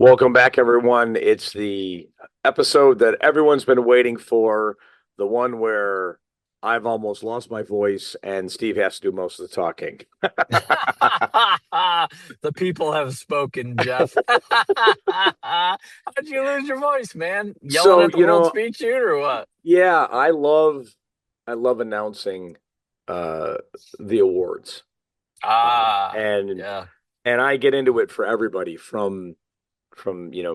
Welcome back, everyone. It's the episode that everyone's been waiting for, the one where I've almost lost my voice and Steve has to do most of the talking. The people have spoken, Jeff. How'd you lose your voice, man? Yelling So, at the World Speed Shoot or what? yeah, I love announcing uh the awards. Um, Ah, and yeah. and I get into it for everybody from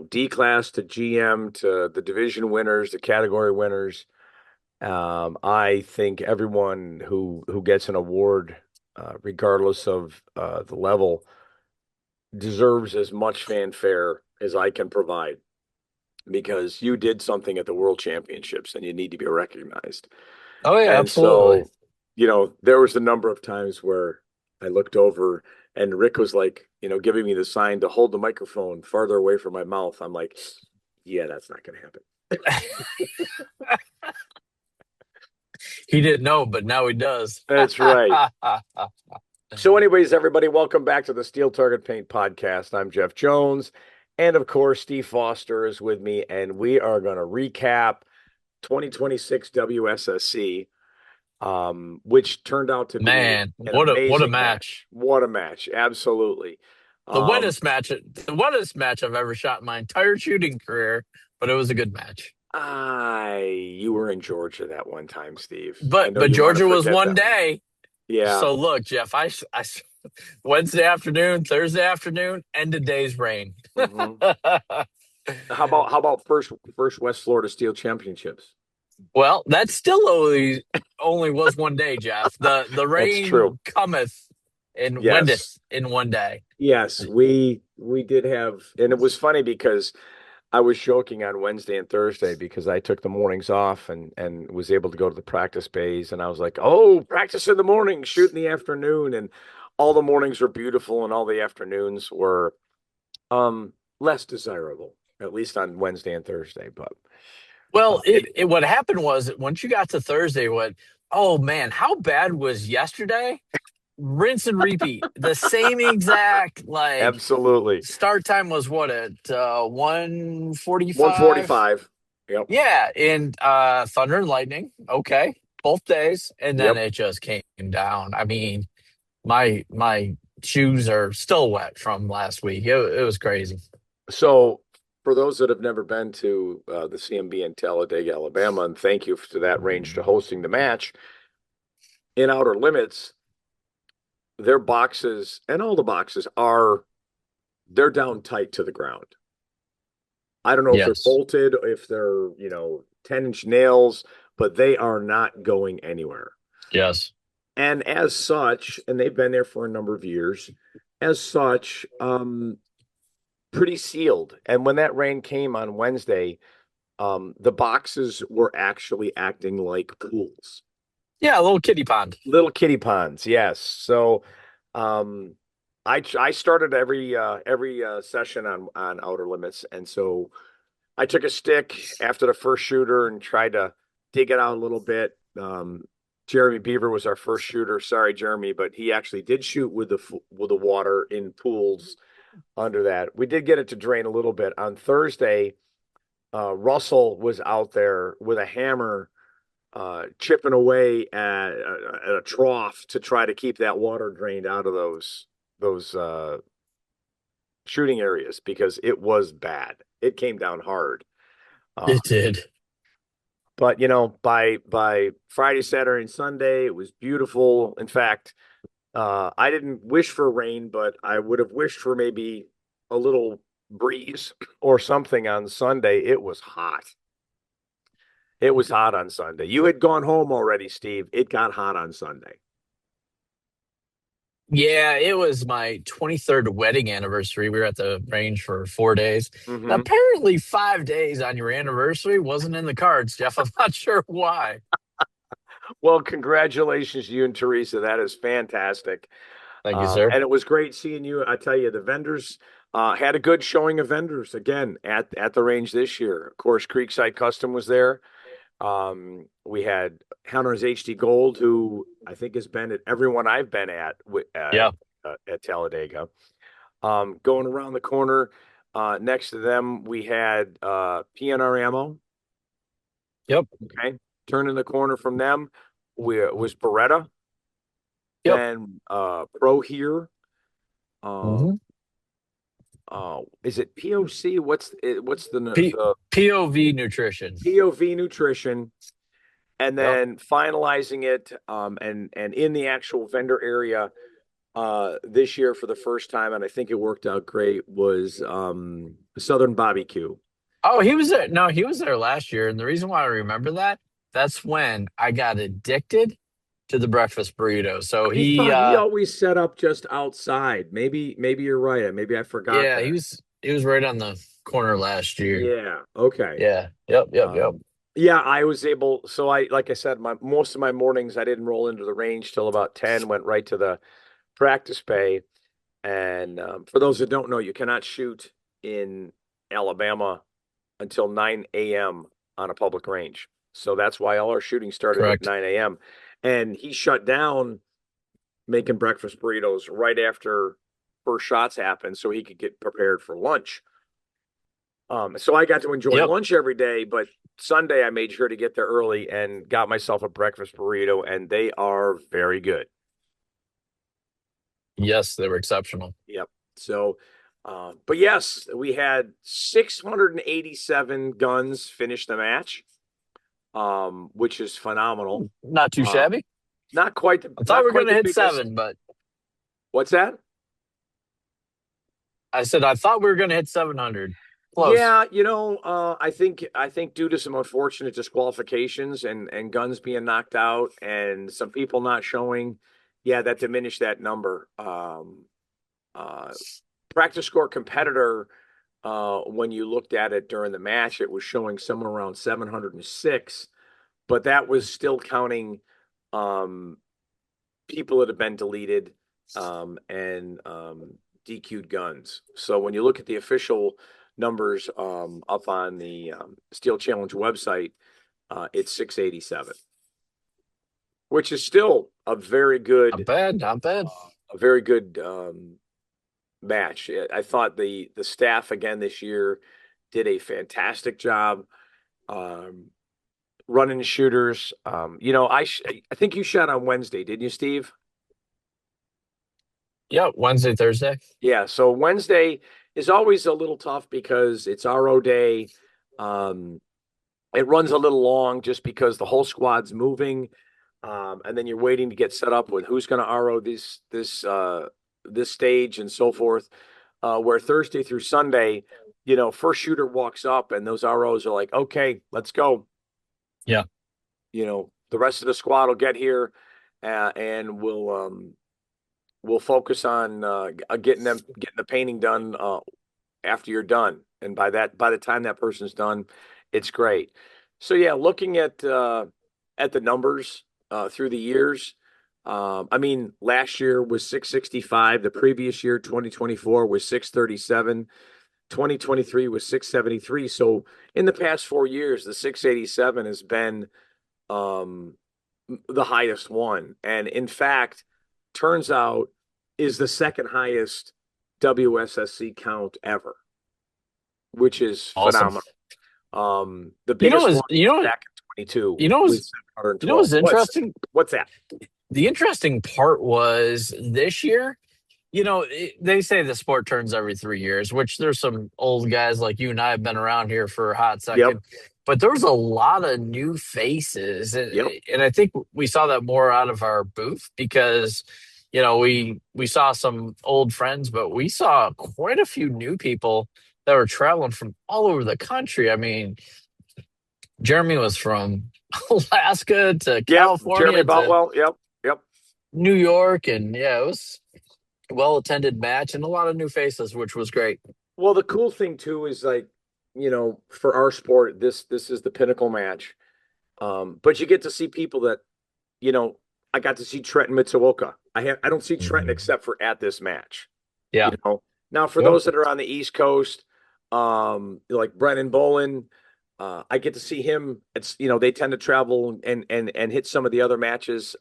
D class to GM to the division winners, the category winners. I think everyone who gets an award, regardless of the level, deserves as much fanfare as I can provide because you did something at the World Championships and you need to be recognized. Oh, yeah, And absolutely. so, there was a number of times where I looked over and Rick was like, giving me the sign to hold the microphone farther away from my mouth. I'm like, yeah, that's not going to happen. He didn't know, but now he does. That's right. So, anyways, everybody, welcome back to the Steel Target Paint Podcast. I'm Jeff Jones. And of course, Steve Foster is with me, and we are going to recap 2026 WSSC, which turned out to be Man, an what a amazing match. match. What a match. Absolutely. The Um, wettest match, the wettest match I've ever shot in my entire shooting career, but it was a good match. you were in Georgia that one time, Steve. I But know but you want to Georgia was forget one that one. day. Yeah. So look, Jeff, Wednesday afternoon, Thursday afternoon, end of day's rain. hmm How about first West Florida Steel Championships? Well, that still only was one day, Jeff. The That's true. rain cometh and Yes. wendeth in one day. Yes, we did have, and it was funny because I was joking on Wednesday and Thursday because I took the mornings off and was able to go to the practice bays, and I was like, "Oh, practice in the morning, shoot in the afternoon," and all the mornings were beautiful, and all the afternoons were less desirable, at least on Wednesday and Thursday. But Well, it it what happened was once you got to Thursday, oh man, how bad was yesterday? Rinse and repeat. The same exact absolutely start time was what at 1:45. 145. Yep, Yeah, in Thunder and Lightning. Okay, both days, and then yep. it just came down. I mean, my shoes are still wet from last week. It was crazy. So, for those that have never been to the CMB in Talladega, Alabama, and thank you to that range to hosting the match in Outer Limits, their boxes and all the boxes they're down tight to the ground. I don't know if they're Yes, bolted, if they're 10-inch nails, but they are not going anywhere. yes, And as such, and they've been there for a number of years, as such, pretty sealed. And when that rain came on Wednesday, the boxes were actually acting like pools, yeah. A little kitty pond. little kiddie ponds. Yes. So, um, I started every session on Outer Limits, and so I took a stick after the first shooter and tried to dig it out a little bit. Jeremy Beaver was our first shooter. Sorry, Jeremy, but he actually did shoot with the water in pools under that. We did get it to drain a little bit on Thursday. Russell was out there with a hammer, chipping away at a trough to try to keep that water drained out of those shooting areas because it was bad. It came down hard. Uh, It did. but by Friday, Saturday, and Sunday, it was beautiful. In fact, I didn't wish for rain, but I would have wished for maybe a little breeze or something on Sunday. It was hot. It was hot on Sunday. You had gone home already, Steve. It got hot on Sunday. Yeah, it was my 23rd wedding anniversary. We were at the range for 4 days. And hmm apparently, 5 days on your anniversary wasn't in the cards, Jeff. I'm not sure why. Well, congratulations to you and Teresa. That is fantastic. Thank you, sir. And it was great seeing you. I tell you, the vendors had a good showing of vendors again at the range this year. Of course, Creekside Custom was there. We had Hunter's HD Gold, who I think has been at everyone I've been at Yeah. at Talladega. Going around the corner, Next to them, we had PNR Ammo. Yep. Okay. Turning the corner from them was Beretta. Yep. Then Pro here. Uh, hmm is it POC? What's P- the POV nutrition. POV Nutrition? And Yep. then finalizing it and in the actual vendor area this year for the first time, and I think it worked out great, was Southern Barbecue. Oh, he was there. No, he was there last year. And the reason why I remember that, that's when I got addicted to the breakfast burrito. So I thought he always set up just outside. Maybe you're right. Maybe I forgot yeah, that. he was right on the corner last year. Yeah. Okay. Yeah. Yep. Yep. Yep. Yeah, I was able. So like I said, my most of my mornings I didn't roll into the range till about 10. Went right to the practice bay. And for those that don't know, you cannot shoot in Alabama until 9 a.m. on a public range. So that's why all our shooting started at Correct. 9 a.m. And he shut down making breakfast burritos right after first shots happened so he could get prepared for lunch. So I got to enjoy Yep. lunch every day, but Sunday I made sure to get there early and got myself a breakfast burrito, and they are very good. Yes, they were exceptional. Yep. So, but yes, we had 687 guns finish the match, which is phenomenal. Not too Uh, shabby. I thought not we were quite going to the hit biggest. seven, but What's that? I said I thought we were going to hit 700. Close. Yeah, I think due to some unfortunate disqualifications and guns being knocked out and some people not showing, yeah, that diminished that number. Uh, Practice score competitor, when you looked at it during the match, it was showing somewhere around 706, but that was still counting um, people that have been deleted and DQ'd guns. So when you look at the official numbers up on the Steel Challenge website, it's 687, which is still Not bad. Not bad. a very good match. I thought the staff again this year did a fantastic job um, running shooters. I think you shot on Wednesday, didn't you, Steve? Yep. Wednesday, Thursday. Yeah, so Wednesday is always a little tough because it's RO day. Um, it runs a little long just because the whole squad's moving, and then you're waiting to get set up with who's going to RO this stage and so forth. Where Thursday through Sunday, first shooter walks up and those ROs are like, okay, let's go. Yeah. The rest of the squad will get here, and we'll focus on getting the painting done after you're done. And by the time that person's done, it's great. So yeah, looking at the numbers through the years, I mean, last year was 665. The previous year, 2024, was 637. 2023 was 673. So in the past 4 years, the 687 has been um, the highest one. And in fact, turns out is the second highest WSSC count ever, which is Awesome. phenomenal. The biggest one back in 22 You know, was you know 712. what's interesting? What's that? The interesting part was this year, they say the sport turns every 3 years, which there's some old guys like you and I have been around here for a hot Yep. second, but there was a lot of new faces. And, Yep. and I think we saw that more out of our booth because, we saw some old friends, but we saw quite a few new people that were traveling from all over the country. I mean, Jeremy was from Alaska to Yep. Jeremy California to Boutwell. Yep. Yep. New York, and yeah, it was a well attended match and a lot of new faces, which was great. Well, the cool thing too is like, for our sport, this is the pinnacle match. But you get to see people that, you know, I got to see Trenton Mitsuoka. I don't see Trenton Mhm. except for at this match. You Yeah. know. Now for Yep. those that are on the East Coast, like Brennan Bolin, I get to see him. It's they tend to travel and hit some of the other matches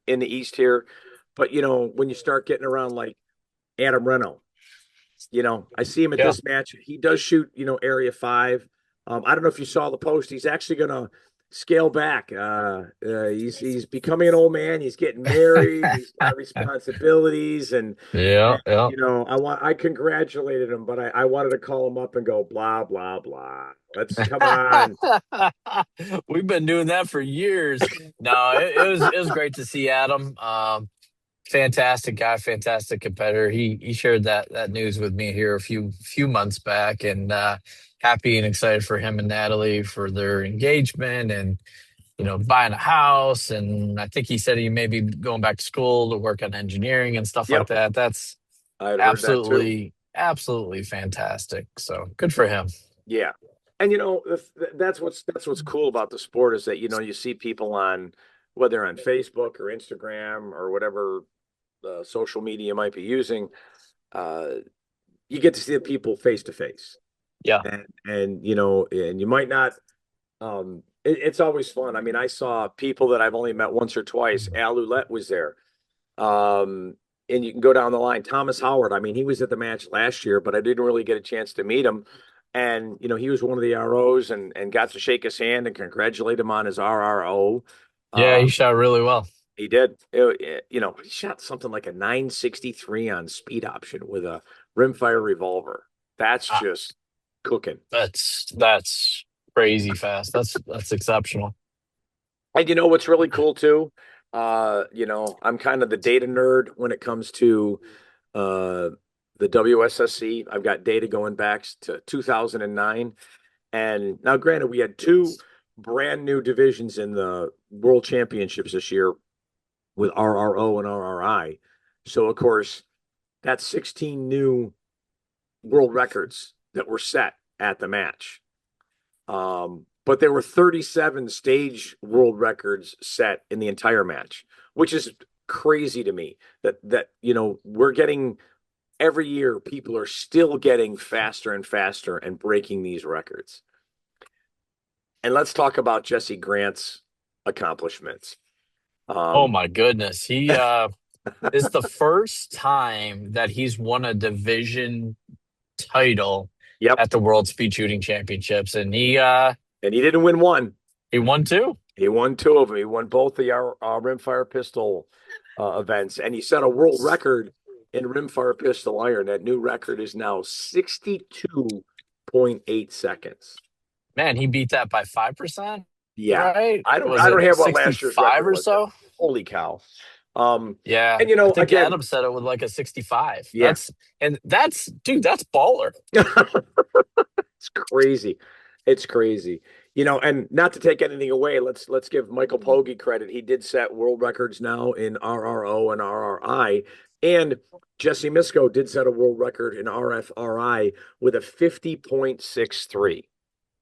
in the East here. But when you start getting around like Adam Reno, I see him at Yeah. this match. He does shoot, area 5. I don't know if you saw the post. He's actually gonna scale back. He's becoming an old man. He's getting married. He's got responsibilities, and Yeah, yeah. I congratulated him, but I wanted to call him up and go blah blah blah. Let's come on. We've been doing that for years. No, it was great to see Adam. Fantastic guy, fantastic competitor. He shared that news with me here a few months back, and happy and excited for him and Natalie for their engagement and buying a house. And I think he said he may be going back to school to work on engineering and stuff like Yep, that. That's I had heard that too. absolutely fantastic. So good for him. Yeah. And that's what's cool about the sport is that you see people on whether on Facebook or Instagram or whatever social media might be using, uh, you get to see the people face to face, Yeah. and you might not. It's always fun. I mean, I saw people that I've only met once or twice. Al Ouellette was there, um, and you can go down the line. Thomas Howard. I mean, he was at the match last year, but I didn't really get a chance to meet him. And he was one of the ROs, and got to shake his hand and congratulate him on his RRO. Yeah, Uh, he shot really well. he did. He shot something like a 963 on speed option with a rimfire revolver. That's Ah, just cooking. that's crazy fast. That's exceptional. And what's really cool too? I'm kind of the data nerd when it comes to uh, the WSSC. I've got data going back to 2009. And now, granted, we had two brand new divisions in the World Championships this year with RRO and RRI. So, of course, that's 16 new world records that were set at the match. But there were 37 stage world records set in the entire match, which is crazy to me that we're getting every year people are still getting faster and faster and breaking these records. And let's talk about Jesse Grant's accomplishments. Oh Um, my goodness. He is the first time that he's won a division title yep. at the World Speed Shooting Championships, and And he didn't win one. he won two. He won two of them. He won both the rimfire pistol events, and he set a world record in rimfire pistol iron. That new record is now 62.8 seconds. Man, he beat that by 5%, Yeah, right? I don't Was I it don't have what last year's 65 record or was. so? Holy cow! Um, Yeah, and I think again, Adam said it with like a 65. yeah, That's dude, that's baller. it's crazy. It's crazy. And not to take anything away, let's give Michael Pogge credit. He did set world records now in RRO and RRI, and Jesse Misko did set a world record in RFRI with a 50.63.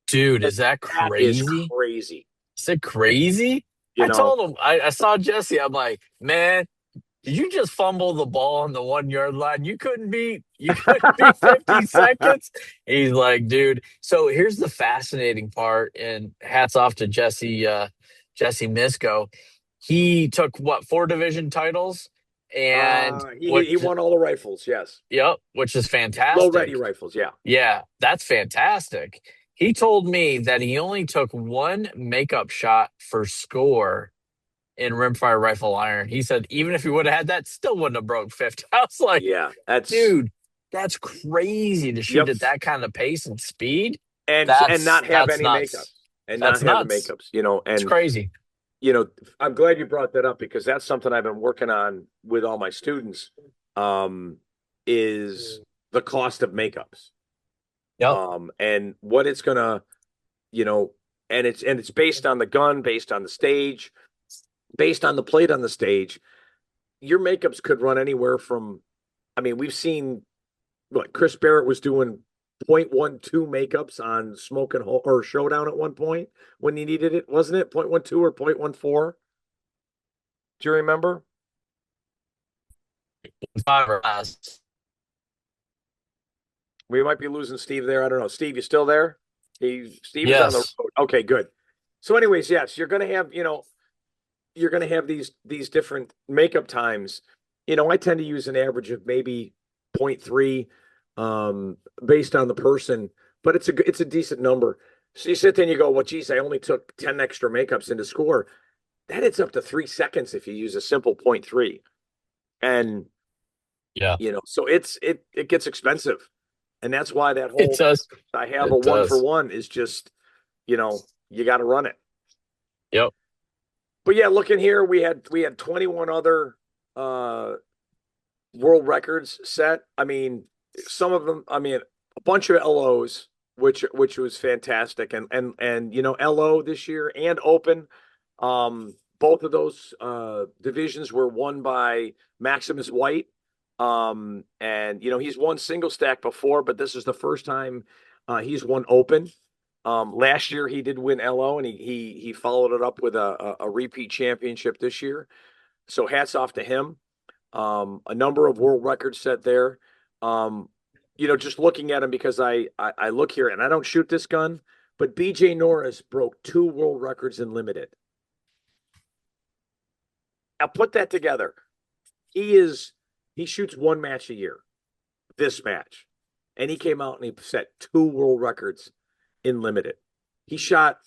Dude, And is that that is crazy? crazy. Is it crazy? You I know, told him, I saw Jesse. I'm like, man, did you just fumble the ball on the 1 yard line? You couldn't beat 50 seconds. He's like, dude. So here's the fascinating part, and hats off to Jesse Misko. He took what, four division titles, and he won all the rifles. Yes, yep, which is low ready fantastic. rifles. Yeah. Yeah, that's fantastic. He told me that he only took one makeup shot for score in rimfire rifle iron. He said even if he would have had that, still wouldn't have broke 50. I was like, Yeah, that's dude, that's crazy to shoot yep. at that kind of pace and speed. And That's not have that's any makeups nuts. and not That's have the nuts. makeups, It's and crazy. you know, I'm glad you brought that up because that's something I've been working on with all my students, is the cost of makeups, Yep. and what it's gonna, you know, and it's based on the gun, based on the stage, based on the plate on the stage. Your makeups could run anywhere from, I mean, we've seen what Chris Barrett was doing 0.12 makeups on Smoke and or Showdown at one point when he needed it, wasn't it? 0.12 or 0.14? Do you remember? Five or less. We might be losing Steve there. I don't know. Steve, you still there? Steve is on the Yes. road. Okay, good. So, anyways, yes, you're gonna have, these different makeup times. I tend to use an average of maybe zero point 0.3. um, based on the person, but it's a decent number. So you sit there and you go, well, geez, I only took 10 extra makeups into score. That adds up to 3 seconds if you use a simple point three. And Yeah, so it gets expensive. And that's why that it whole does. I have a It one for does. one is just, you got to run it. Yep. But yeah, looking here, we had 21 other uh world records set. I mean, some of them, I mean, a bunch of LOs, which was fantastic. And LO this year and Open, both of those divisions were won by Maximus White. And he's won single stack before, but this is the first time he's won Open. Last year he did win LO, and he followed it up with a repeat championship this year. So hats off to him. A number of world records set there. Um, just looking at him, because I look here and I don't shoot this gun, but BJ Norris broke two world records in limited. Now put that together. He shoots one match a year, this match. And he came out and he set two world records in limited. He shot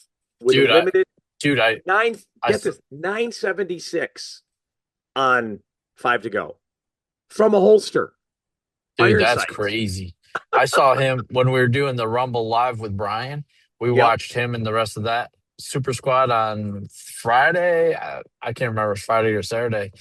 with a Dude, I limited dude, nine, I get this, 976 on 5 to go from a holster, dude, iron that's sights. crazy. I saw him when we were doing the Rumble live with Brian. We Yep. watched him and the rest of that Super Squad on Friday. I can't remember if it was Friday or Saturday,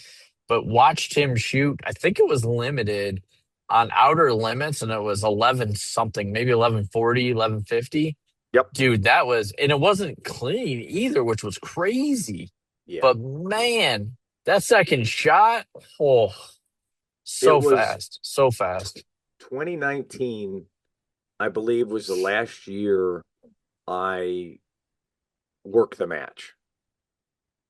but watched him shoot. I think it was limited on outer limits, and it was 11 something, maybe 1140, 1150. Yep. Dude, that was, and it wasn't clean either, which was crazy. Yeah. But man, that second shot, oh, It so was fast, so fast. 2019, I believe, was the last year I worked the match.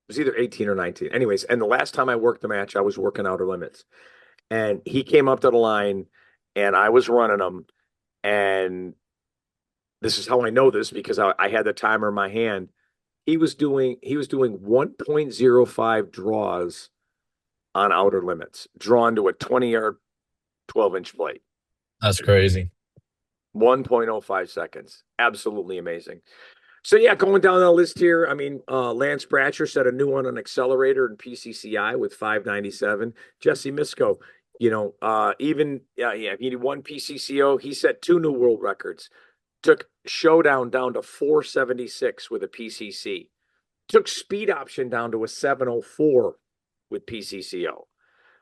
It was either 18 or 19. Anyways, and the last time I worked the match, I was working outer limits. And he came up to the line and I was running him. And this is how I know this, because I had the timer in my hand. He was doing 1.05 draws on outer limits, drawn to a 20-yard, 12-inch plate. That's crazy. 1.05 seconds. Absolutely amazing. So yeah, going down the list here, I mean, Lance Bratcher set a new one on accelerator in PCCI with 597. Jesse Misko, even yeah, he did one PCCO. He set two new world records. Took Showdown down to 476 with a PCC. Took Speed Option down to a 704 with PCCO.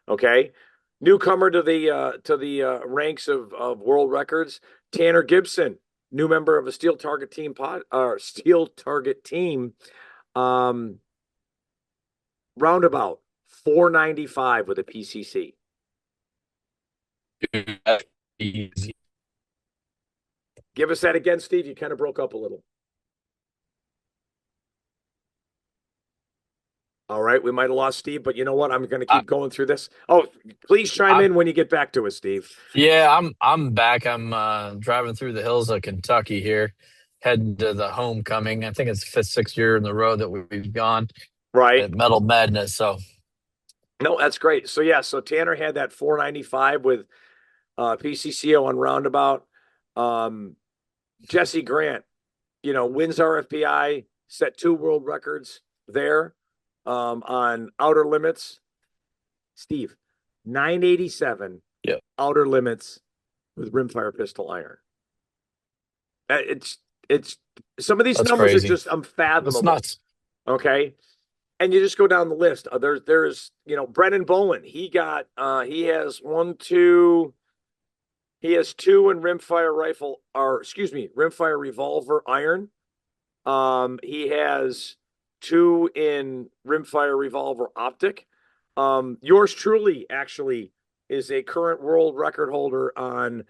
Okay, newcomer to the ranks of world records, Tanner Gibson, new member of a Steel Target team, um, roundabout 495 with a PCC. Dude, that's easy. Give us that again, Steve. You kind of broke up a little. All right, we might have lost Steve, but you know what? I'm going to I, keep going through this. Oh, please chime I'm in when you get back to us, Steve. yeah, I'm back. I'm driving through the hills of Kentucky here, heading to the homecoming. I think it's the fifth, sixth year in the row that we've gone Right. at Metal Madness. So No, that's great. So yeah, so Tanner had that 495 with PCCO on roundabout. Um, Jesse Grant, wins RFPI, set two world records there on outer limits. Steve, 987 yeah, outer limits with rimfire pistol iron. It's some of these that's numbers are crazy. just That's unfathomable. nuts. Okay. And you just go down the list. There's Brennan Bolin. He has one, two, he has two in rimfire rifle, or excuse me, rimfire revolver iron. He has two in rimfire revolver optic. Yours truly actually is a current world record holder on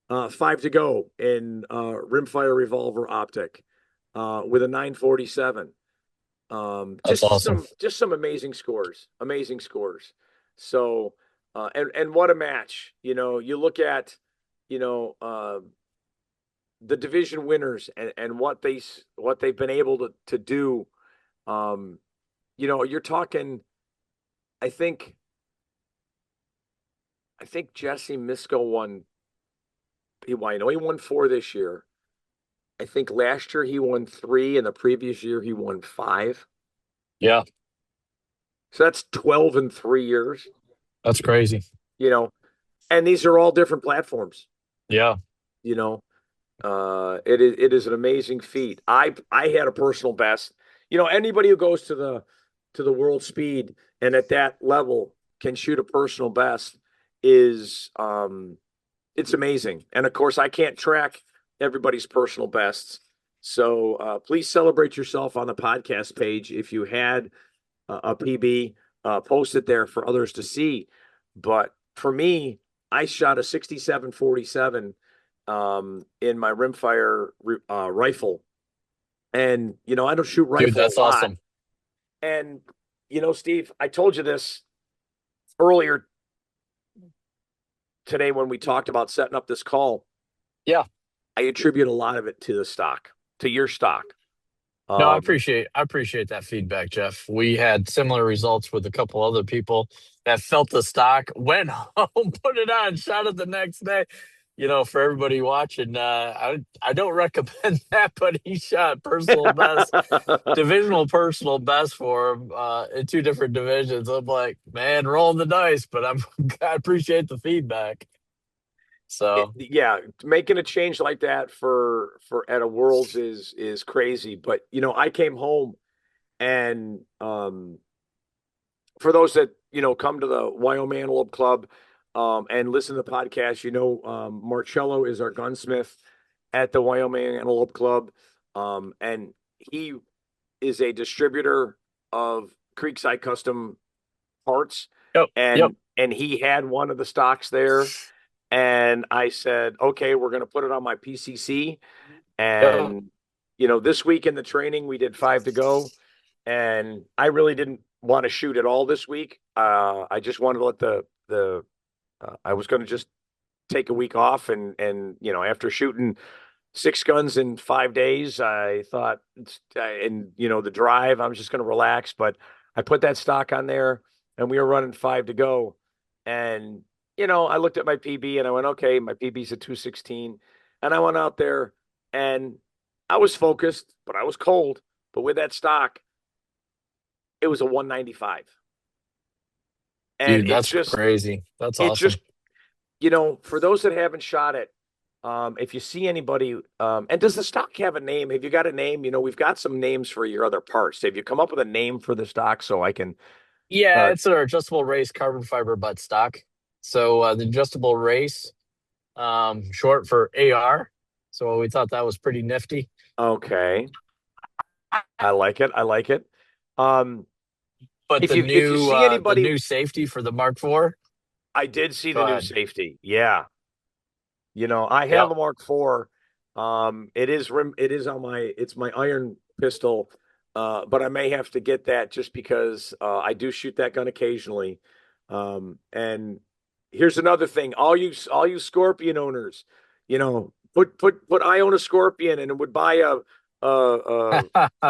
5 to go in rimfire revolver optic with a 947. That's Just awesome. some amazing scores, amazing scores. So, and what a match! You look at, you know, uh, the division winners and what they've been able to do. Um, you're talking. I think Jesse Misko won. well, I know he won 4 this year. I think last year he won 3, and the previous year he won 5. Yeah, So that's 12 in 3 years, that's crazy. you know, and these are all different platforms, Yeah. you know. It is an amazing feat. I had a personal best. Anybody who goes to the world speed and at that level can shoot a personal best is it's amazing. And of course, I can't track everybody's personal bests. So please celebrate yourself on the podcast page. If you had a PB, post it there for others to see. But for me, I shot a 67-47 in my rimfire rifle. And, I don't shoot Dude, rifle a that's lot. awesome. And, Steve, I told you this earlier today when we talked about setting up this call. Yeah. I attribute a lot of it to the stock, to your stock. No, I Um, appreciate that feedback, Jeff. We had similar results with a couple other people that felt the stock, went home, put it on, shot it the next day. For everybody watching, I don't recommend that, but he shot personal best, divisional personal best for him in 2 different divisions. I'm like, man, rolling the dice, but I appreciate the feedback. So yeah, making a change like that for at a Worlds is crazy. But I came home and for those that come to the Wyoming Antelope Club and listen to the podcast, Marcello is our gunsmith at the Wyoming Antelope Club, and he is a distributor of Creekside Custom parts, yep, yep, and he had one of the stocks there, and I said, okay, we're going to put it on my PCC, yep. and this week in the training we did 5 to go, and I really didn't want to shoot at all this week. I just wanted to let the I was going to just take a week off, and after shooting 6 guns in 5 days, I thought, and the drive, I'm just going to relax. But I put that stock on there, and we were running 5 to go, and I looked at my PB and I went, okay, my PB's a 216, and I went out there and I was focused, but I was cold. But with that stock, it was a 195. And Dude, it's that's just, crazy. That's it awesome. just, for those that haven't shot it, if you see anybody, and does the stock have a name? Have you got a name? We've got some names for your other parts. Have you come up with a name for the stock so I can, Yeah, uh, it's an adjustable race carbon fiber butt stock. So the adjustable race, short for AR. So we thought that was pretty nifty. okay. I like it. I like it. Um, But if you see the anybody, new safety for the Mark IV. I did see Go the new ahead. safety. Yeah. I have Yep. a Mark IV. It is it's my iron pistol. But I may have to get that just because I do shoot that gun occasionally. And here's another thing. All you Scorpion owners, I own a Scorpion and would buy a, a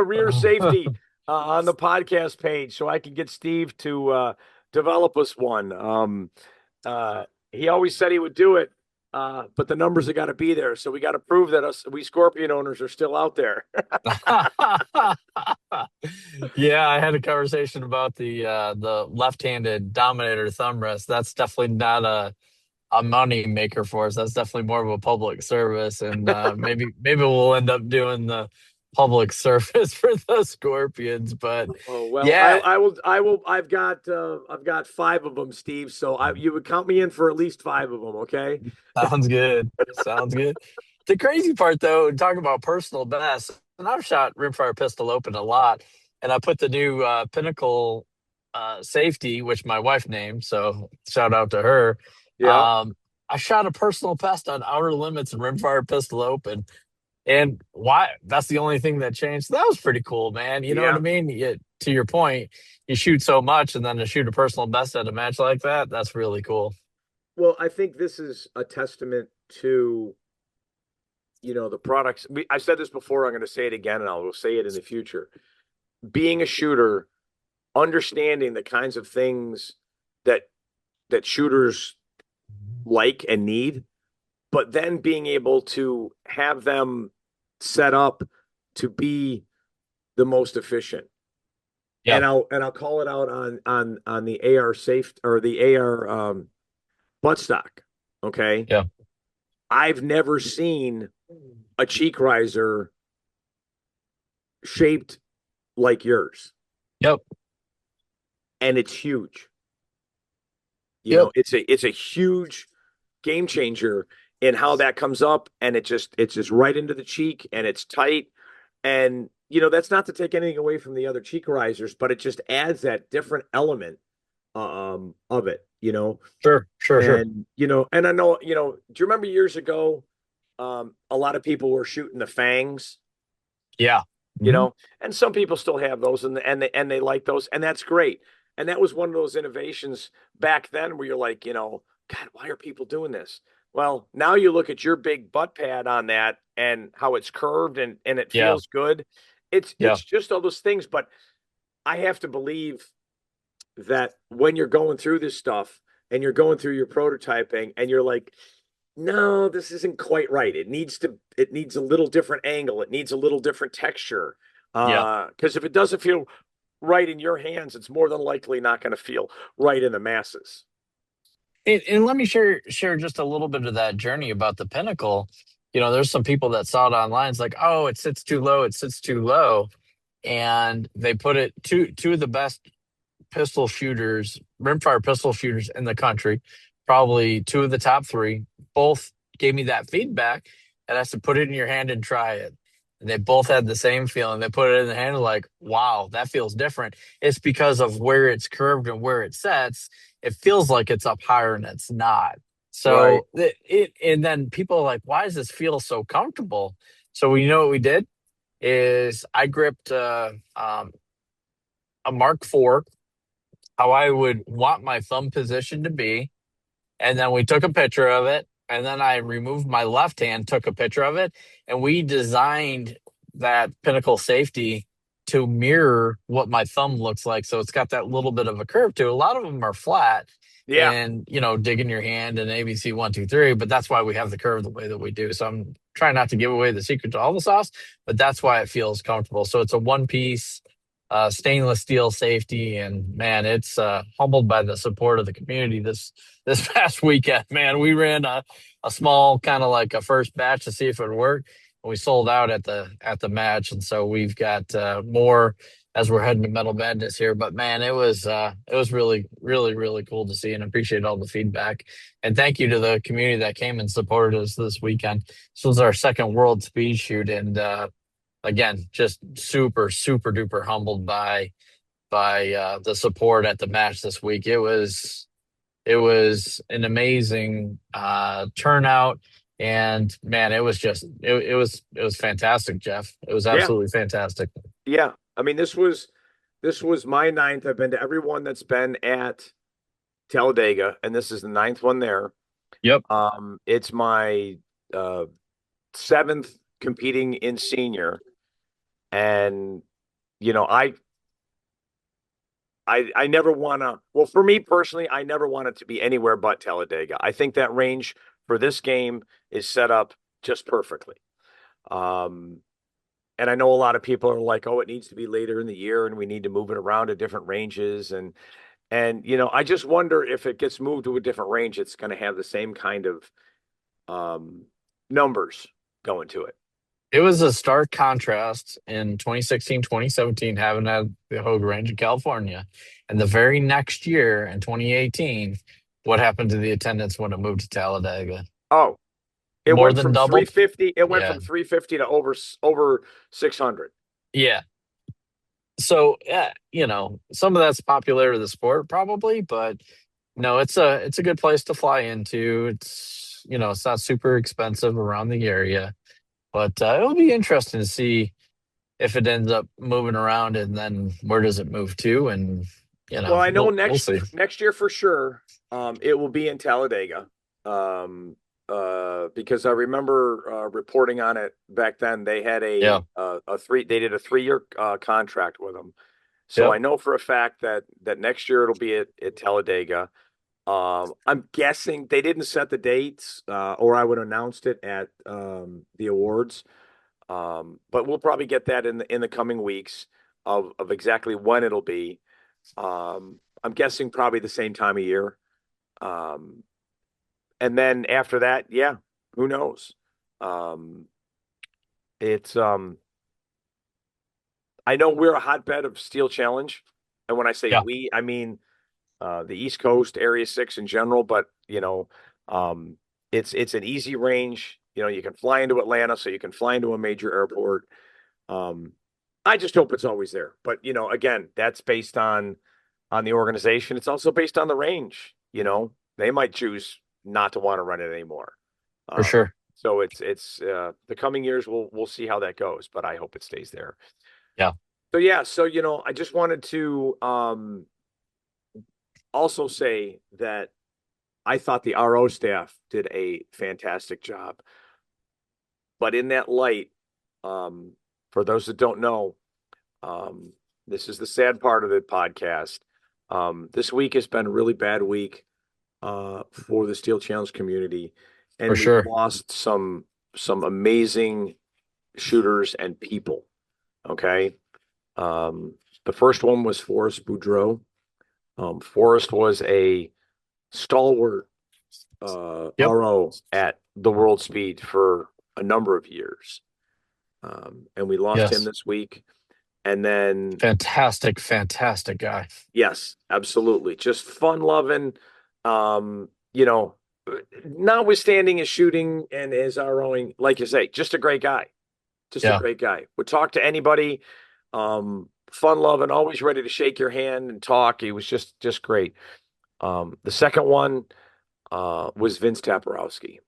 rear safety on the podcast page so I can get Steve to develop us one. He always said he would do it, but the numbers have got to be there. So we got to prove that we Scorpion owners are still out there. Yeah, I had a conversation about the left-handed Dominator thumb rest. That's definitely not a money maker for us. That's definitely more of a public service, and maybe we'll end up doing the public service for the Scorpions. But Oh well, I, yeah, I will. I will. I've got 5 of them, Steve. So you would count me in for at least 5 of them. Okay. sounds good. Sounds good. The crazy part, though, talking about personal best, and I've shot rimfire pistol open a lot, and I put the new Pinnacle safety, which my wife named, so shout out to her. Yeah. Um, I shot a personal best on Outer Limits and rimfire pistol open, and why? That's the only thing that changed. That was pretty cool, man. You know what I Yeah. mean? To your point, you shoot so much, and then to shoot a personal best at a match like that, that's really cool. Well, I think this is a testament to the products. I said this before. I'm going to say it again, and I will say it in the future. Being a shooter, understanding the kinds of things that shooters like and need. but then being able to have them set up to be the most efficient. Yeah. And I'll call it out on the AR safe or the AR buttstock. Okay. Yeah. I've never seen a cheek riser shaped like yours. Yep. And it's huge. Yep. It's a huge game changer in how that comes up, and it's just right into the cheek, and it's tight. And that's not to take anything away from the other cheek risers, but it just adds that different element of it. Sure. Sure. Sure. And I know, do you remember years ago, a lot of people were shooting the fangs, Yeah. you Hmm. know, and some people still have those, and they like those, and that's great. And that was one of those innovations back then where you're like, God, why are people doing this? Well, now you look at your big butt pad on that and how it's curved and it Yeah. feels good. It's Yeah. it's just all those things, but I have to believe that when you're going through this stuff and you're going through your prototyping and you're like, no, this isn't quite right. It needs a little different angle. It needs a little different texture. Yeah. Because if it doesn't feel right in your hands, it's more than likely not going to feel right in the masses. And let me share just a little bit of that journey about the Pinnacle. There's some people that saw it online. It's like, oh, it sits too low. It sits too low, and they put it two of the best pistol shooters, rimfire pistol shooters in the country, probably two of the top three. Both gave me that feedback, and I said, put it in your hand and try it. And they both had the same feeling. They put it in the hand, like, wow, that feels different. It's because of where it's curved and where it sets. It feels like it's up higher and it's not. Right. So and then people are like, why does this feel so comfortable? So you know what we did is I gripped a Mark IV, how I would want my thumb position to be, and then we took a picture of it, and then I removed my left hand, took a picture of it, and we designed that Pinnacle safety to mirror what my thumb looks like. So it's got that little bit of a curve to it. A lot of them are flat Yeah. and, dig in your hand and ABC 1, 2, 3, but that's why we have the curve the way that we do. So I'm trying not to give away the secret to all the sauce, but that's why it feels comfortable. So it's a one piece stainless steel safety, and man, it's humbled by the support of the community this past weekend. Man, we ran a small kind of like a first batch to see if it would work. We sold out at the match, and so we've got more as we're heading to Metal Madness here. But man, it was really really really cool to see, and appreciate all the feedback. And thank you to the community that came and supported us this weekend. This was our second World Speed Shoot, and again, just super super duper humbled by the support at the match this week. It was an amazing turnout, and man, it was fantastic, Jeff. It was Yeah. absolutely fantastic. Yeah. I mean, this was my ninth. I've been to every one that's been at Talladega, and this is the ninth one there. Yep. It's my uh, seventh competing in senior, and you know, I never want to. Well, for me personally, I never want it to be anywhere but Talladega. I think that range for this game is set up just perfectly. Um, and I know a lot of people are like, "Oh, it needs to be later in the year, and we need to move it around to different ranges." And I just wonder if it gets moved to a different range, it's going to have the same kind of um, numbers going to it. It was a stark contrast in 2016, 2017, having at the Hogue Range in California. And the very next year in 2018, what happened to the attendance when it moved to Talladega? Oh, it More went than from doubled? 350. It went Yeah. from 350 to over 600. Yeah. So, yeah, some of that's popular to the sport probably, but no, it's a good place to fly into. It's not super expensive around the area, but it'll be interesting to see if it ends up moving around, and then where does it move to, and Well, I know we'll next see. next year for sure, it will be in Talladega, because I remember reporting on it back then. They had Yeah. they did a 3-year contract with them, so Yep. I know for a fact that next year it'll be at Talladega. I'm guessing they didn't set the dates, or I would have announced it at the awards. But we'll probably get that in the coming weeks of exactly when it'll be. I'm guessing probably the same time of year. Um, and then after that, yeah, who knows? Um, it's I know we're a hotbed of Steel Challenge, and when I say Yeah, we, I mean the East Coast, Area 6 in general. But um, it's an easy range. You can fly into Atlanta, so you can fly into a major airport. Um, I just hope it's always there. But again, that's based on the organization. It's also based on the range. They might choose not to want to run it anymore. for Um, sure. so it's the coming years. We'll see how that goes, but I hope it stays there. Yeah, So yeah, so I just wanted to also say that I thought the RO staff did a fantastic job. But in that light, um, for those that don't know, um, this is the sad part of the podcast. This week has been a really bad week for the Steel Challenge community, for and we've sure. lost some amazing shooters and people. Okay, um, the first one was Forrest Boudreau. Forrest was a stalwart Yep. RO at the world speed for a number of years. And we lost him Yes. this week. And then, Fantastic, fantastic guy. yes, absolutely. Just fun loving, um, you know, notwithstanding his shooting and his ROing, like you say, just a great guy. Just a Yeah. great guy. Would talk to anybody, fun loving, always ready to shake your hand and talk. He was just great. The second one was Vince Taparowski.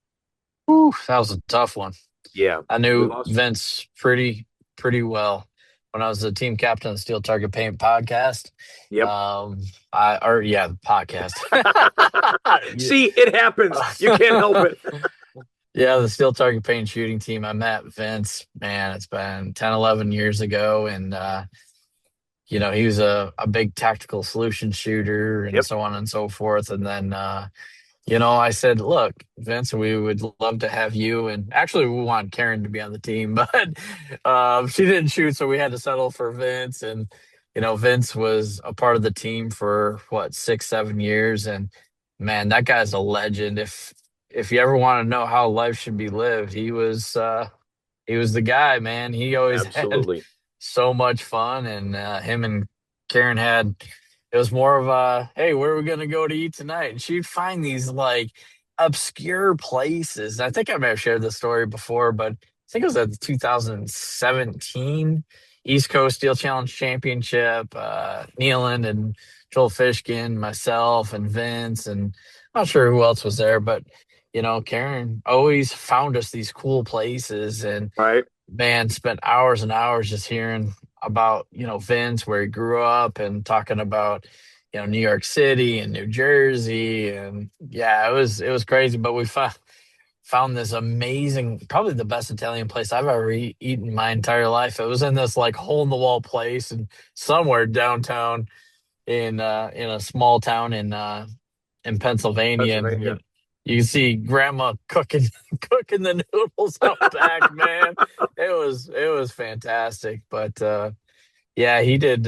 Whew, that was a tough one. Yeah, I we knew lost. Vince pretty well when I was the team captain of the Steel Target Paint podcast. Yep. The podcast. Yeah. See, it happens. You can't help it. Yeah, the Steel Target Paint shooting team. I met Vince, man, it's been 10, 11 years ago. And, he was a big tactical solution shooter and Yep. so on and so forth. And then, I said, look, Vince, we would love to have you. And actually, we want Karen to be on the team, but she didn't shoot. So we had to settle for Vince. And, Vince was a part of the team for what, 6, 7 years. And man, that guy's a legend. If you ever want to know how life should be lived, he was the guy, man. He always had Absolutely. so much fun. And him and Karen had it was more of a, hey, where are we gonna go to eat tonight? And she'd find these like obscure places. I think I may have shared this story before, but I think it was at the 2017 East Coast Steel Challenge Championship. Nealon and Joel Fishkin, myself and Vince, and I'm not sure who else was there, but Karen always found us these cool places, and Right. man, spent hours and hours just hearing about, Vince, where he grew up and talking about, New York City and New Jersey. And yeah, it was crazy. But we found this amazing, probably the best Italian place I've ever eaten in my entire life. It was in this like hole in the wall place and somewhere downtown in a small town in Pennsylvania. And Pennsylvania. you can see grandma cooking cooking the noodles out back, man. It was fantastic. But yeah, he did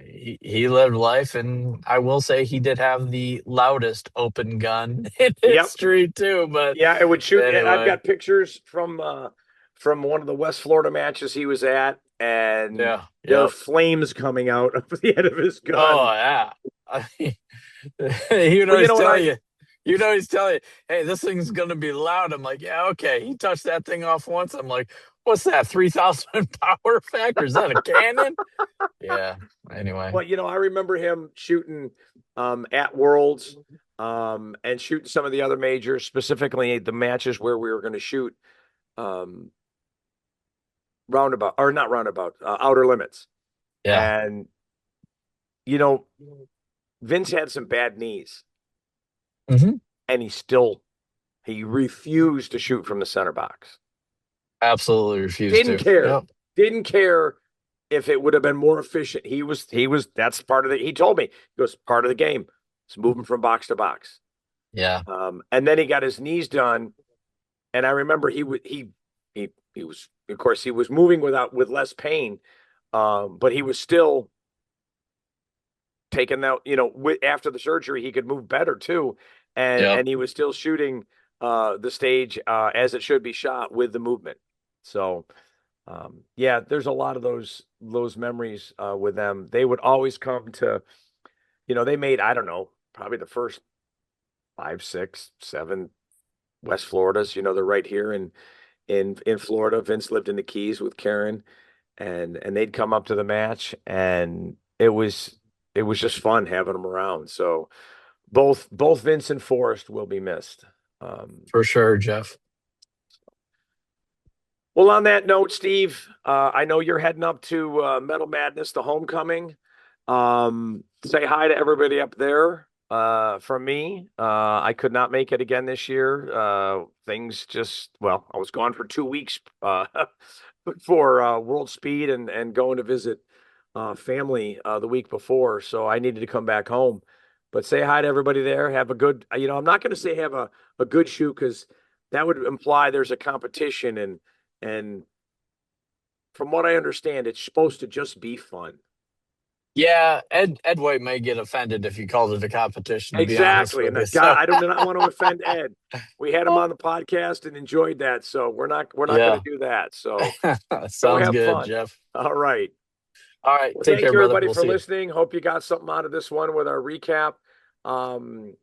he lived life, and I will say he did have the loudest open gun in Yep. history too. But Yeah, it would shoot. I've anyway, got pictures from one of the West Florida matches he was at, and yeah, there are yep. flames coming out of the end of his Oh gun. yeah. I mean, you know Well, you he's know what telling you. He's telling you, hey, this thing's gonna be loud. I'm like, yeah, okay. He touched that thing off once. I'm like, what's that? 3,000 power factor? Is that a cannon? Yeah. Anyway. Well, I remember him shooting at Worlds, and shooting some of the other majors, specifically the matches where we were going to shoot um, roundabout or not roundabout, outer limits. Yeah. And you know, Vince had some bad knees, Hmm. and he refused to shoot from the center box. Absolutely refused Didn't to. care. Yep. Didn't care if it would have been more efficient. He was that's part of the he told me, he goes, part of the game. It's moving from box to box. Yeah. And then he got his knees done, and I remember he was, of course, he was moving with less pain, but he was still taking that, after the surgery, he could move better too, and Yep. and he was still shooting the stage as it should be shot with the movement. So yeah, there's a lot of those memories with them. They would always come to, they made, I don't know, probably the first 5, 6, 7 West Floridas. They're right here in Florida. Vince lived in the Keys with Karen, and they'd come up to the match, and it was just fun having them around. So both Vince and Forrest will be missed. Um, For sure, Jeff. well, on that note, Steve, I know you're heading up to Metal Madness, the homecoming. Say hi to everybody up there. From me, I could not make it again this year. Things just, well, I was gone for 2 weeks for World Speed and going to visit family the week before, so I needed to come back home. But say hi to everybody there. Have a good, I'm not going to say have a good shoot, because that would imply there's a competition, and from what I understand, it's supposed to just be fun. Yeah, Ed White may get offended if you called it a competition, to be honest Exactly. with And you. God, So, I do not want to offend Ed. We had him on the podcast and enjoyed that, so we're not going yeah, to do that. So go sounds have good, fun. Jeff. All right. All right, Well, take thank care, you brother. everybody We'll for see you. listening. Hope you got something out of this one with our recap. Um,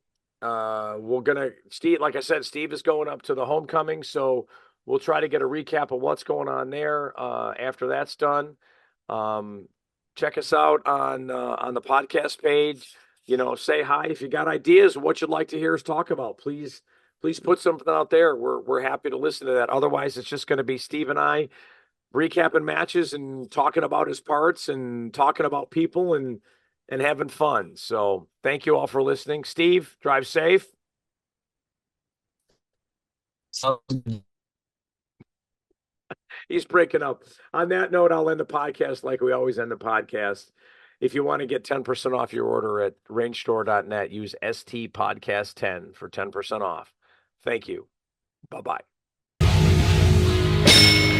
we're gonna Steve, like I said, Steve is going up to the homecoming, so we'll try to get a recap of what's going on there after that's done. Um, check us out on the podcast page. Say hi if you got ideas of what you'd like to hear us talk about. Please put something out there. We're happy to listen to that. Otherwise, it's just going to be Steve and I recapping matches and talking about his parts and talking about people and having fun. So thank you all for listening. Steve, drive safe. Sounds He's breaking up. On that note, I'll end the podcast like we always end the podcast. If you want to get 10% off your order at rangestore.net, use ST Podcast 10 for 10% off. Thank you. Bye bye.